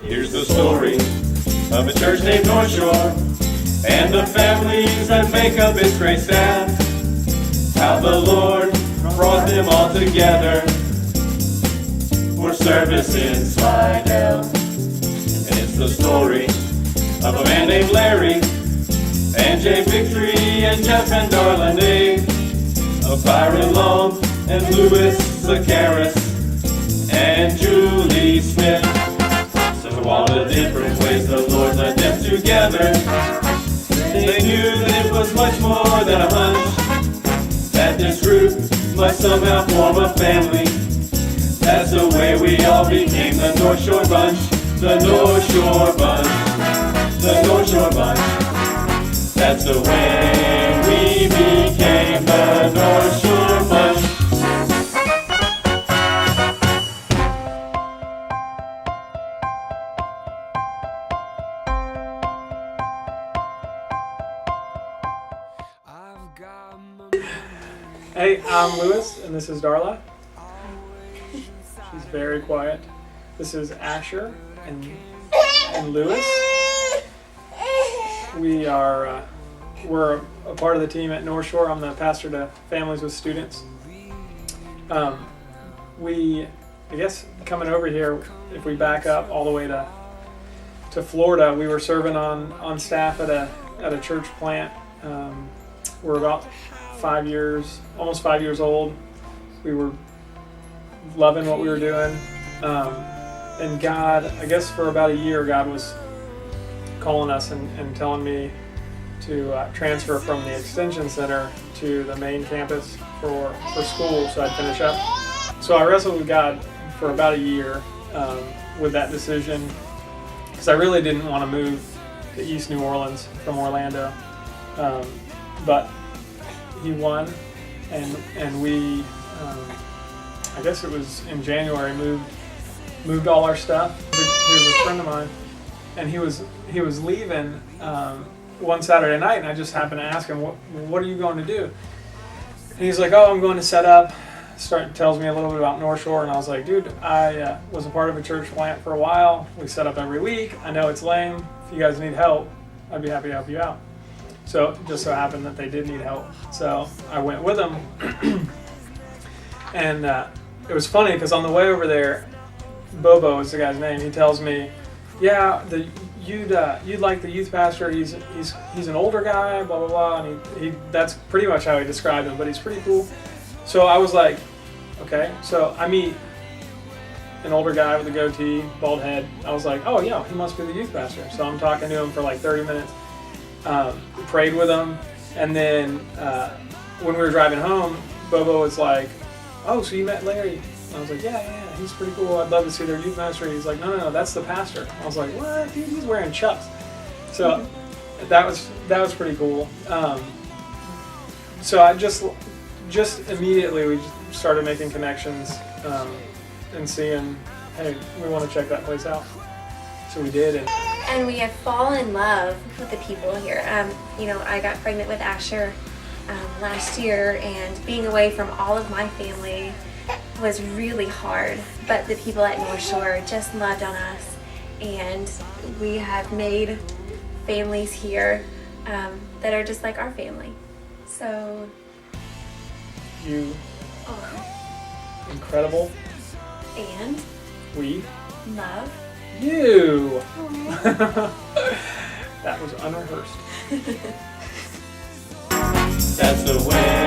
Here's the story of a church named Northshore and the families that make up its great staff. How the Lord brought them all together for service in Slidell. And it's the story of a man named Larry and Jay Victory and Jeff and Darla Nate, of Byron Long and Louis Socarras and Julie Smith. So all the different ways the Lord led them together, they knew that it was much more than a hunch, that this group must somehow form a family. That's the way we all became the Northshore Bunch, the Northshore Bunch, the Northshore Bunch. That's the way we became the Northshore Bunch. Hey, I'm Louis, and this is Darla. She's very quiet. This is Asher and Louis. We're a part of the team at Northshore. I'm the pastor to families with students. I guess coming over here, if we back up all the way to Florida, we were serving on staff at a church plant. We're about 5 years, almost 5 years old. We were loving what we were doing. And God, I guess for about a year, God was calling us and telling me to transfer from the extension center to the main campus for school so I'd finish up. So I wrestled with God for about a year with that decision, because I really didn't want to move to East New Orleans from Orlando. But He won, and we, I guess it was in January, moved all our stuff. He was a friend of mine, and he was leaving one Saturday night, and I just happened to ask him, what are you going to do? And he's like, oh, I'm going to set up. Tells me a little bit about Northshore, and I was like, dude, I was a part of a church plant for a while. We set up every week. I know it's lame. If you guys need help, I'd be happy to help you out. So it just so happened that they did need help. So I went with them. And it was funny because on the way over there, Bobo is the guy's name. He tells me, yeah, you'd like the youth pastor. He's an older guy, blah, blah, blah. And he that's pretty much how he described him, but he's pretty cool. So I was like, okay. So I meet an older guy with a goatee, bald head. I was like, oh yeah, he must be the youth pastor. So I'm talking to him for like 30 minutes. Prayed with him, and then when we were driving home, Bobo was like, oh, so you met Larry? I was like, yeah, he's pretty cool. I'd love to see their youth ministry. He's like, no, that's the pastor. I was like, what, dude? He's wearing chucks. So that was pretty cool. So I just immediately we started making connections and seeing, hey, we want to check that place out. So we did, and we have fallen in love with the people here. I got pregnant with Asher last year, and being away from all of my family was really hard. But the people at Northshore just loved on us, and we have made families here that are just like our family. So you incredible, and we love you. That was unrehearsed. That's the way